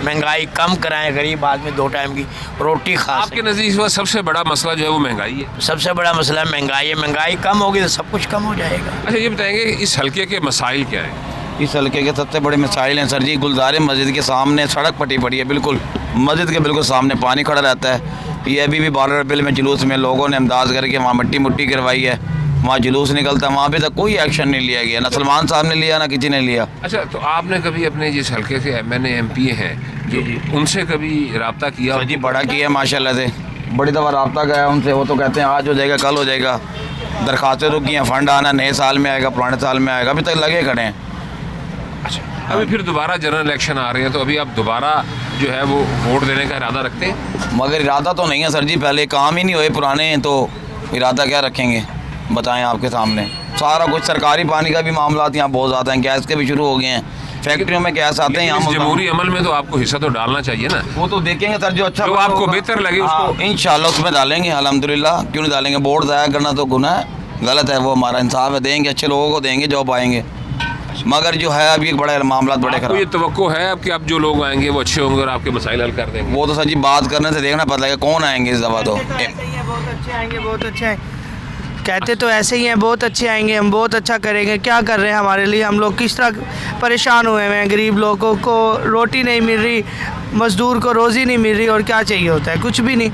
महंगाई कम कराएं, गरीब आदमी 2 टाइम की रोटी खा। आपके नज़दीक इस वक्त सबसे बड़ा मसला जो है वो महंगाई है? सबसे बड़ा मसला महंगाई है, महंगाई कम होगी तो सब कुछ कम हो जाएगा। अच्छा, ये बताएंगे इस हल्के के मसाइल क्या हैं? इस हल्के के सबसे बड़े मसाइल हैं सर जी, गुलजार मस्जिद के सामने सड़क पटी पड़ी है, बिल्कुल मस्जिद के बिल्कुल सामने पानी खड़ा रहता है। ये अभी भी 12 अप्रैल में जुलूस में लोगों ने इमदाद करके वहाँ मुट्ठी करवाई है, वहाँ जुलूस निकलता है, वहाँ पे तक कोई एक्शन नहीं लिया गया, ना सलमान साहब ने लिया ना किसी ने लिया। अच्छा, तो आपने कभी अपने जिस हल्के के MNA MPA हैं जो उनसे कभी रब्ता किया? जी बड़ा किया माशाल्लाह से, बड़ी दफ़ा रब्ता गया उनसे, वो तो कहते हैं आज हो जाएगा कल हो जाएगा, दरखास्तें रुकी हैं, फ़ंड आना नए साल में आएगा पुराने साल में आएगा, अभी तक लगे खड़े हैं। अच्छा, अभी फिर दोबारा जनरल इलेक्शन आ रहे हैं, तो अभी आप दोबारा जो है वो वोट देने का इरादा रखते हैं? मगर इरादा तो नहीं है सर जी, पहले काम ही नहीं हुए पुराने, तो इरादा क्या रखेंगे बताएं आपके सामने। सारा कुछ सरकारी पानी का भी मामला यहाँ बहुत ज़्यादा हैं, गैस के भी शुरू हो गए हैं, फैक्ट्रियों में गैस आते हैं यहाँ। जमहूरी अमल में तो आपको हिस्सा तो डालना चाहिए ना? वो तो देखेंगे सर, जो अच्छा जो आपको बेहतर लगे उसको इंशाल्लाह उसमें डालेंगे, अल्हम्दुलिल्लाह, क्यों नहीं डालेंगे। वोट ज़ाया करना तो गुनाह है, गलत है, वो हमारा इंसाफ है, देंगे अच्छे लोगों को देंगे जो पाएंगे। मगर जो है अभी एक बड़ा मामला बड़े खराब। ये तवक्को है अब कि अब जो लोग आएंगे वो अच्छे होंगे और आपके मसाइल हल कर देंगे? वो तो सर जी बात करने से देखना पता लगेगा कौन आएंगे इस दफ़ा। तो बहुत अच्छे आएंगे, बहुत अच्छे आएंगे, कहते तो ऐसे ही हैं, बहुत अच्छे आएंगे, हम बहुत अच्छा करेंगे। क्या कर रहे हैं हमारे लिए, हम लोग किस तरह परेशान हुए हैं, गरीब लोगों को रोटी नहीं मिल रही, मज़दूर को रोज़ी नहीं मिल रही, और क्या चाहिए होता है, कुछ भी नहीं।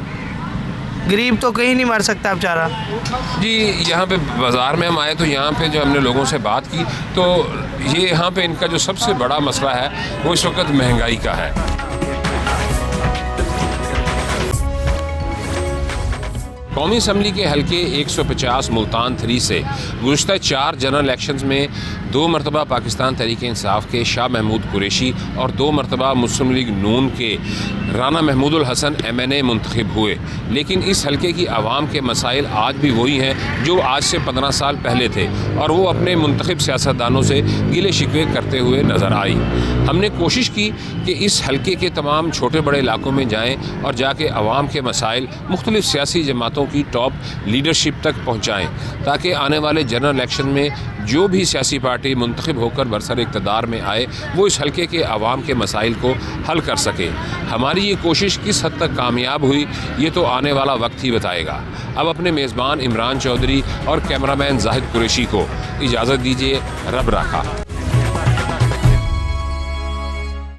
गरीब तो कहीं नहीं मर सकता बेचारा। जी, यहाँ पे बाज़ार में हम आए तो यहाँ पे जो हमने लोगों से बात की तो ये यहाँ पे इनका जो सबसे बड़ा मसला है वो इस वक्त महंगाई का है। कौमी असम्बली के हल्के 150 मुल्तान 3 से गुज़श्ता 4 जनरल इलेक्शंस में 2 मरतबा पाकिस्तान तहरीक इंसाफ के शाह महमूद कुरैशी और 2 मरतबा मुस्लिम लीग नून के राना महमूदुल हसन MNA मुंतखब हुए, लेकिन इस हलके की आवाम के मसाइल आज भी वही हैं जो आज से 15 साल पहले थे और वो अपने मुंतखब सियासतदानों से गिले शिकवे करते हुए नज़र आई। हमने कोशिश की कि इस हलके के तमाम छोटे बड़े इलाकों में जाएँ और जाके आवाम के मसाइल मुख्तलिफ़ सियासी जमातों की टॉप लीडरशिप तक पहुँचाएँ, ताकि आने वाले जनरल इलेक्शन में जो भी सियासी पार्टी मुंतखब होकर बरसर इक़्तिदार में आए वो इस हलके के आवाम के मसाइल को हल कर सके। हमारी ये कोशिश किस हद तक कामयाब हुई ये तो आने वाला वक्त ही बताएगा। अब अपने मेज़बान इमरान चौधरी और कैमरामैन जाहिद कुरैशी को इजाज़त दीजिए। रब राखा।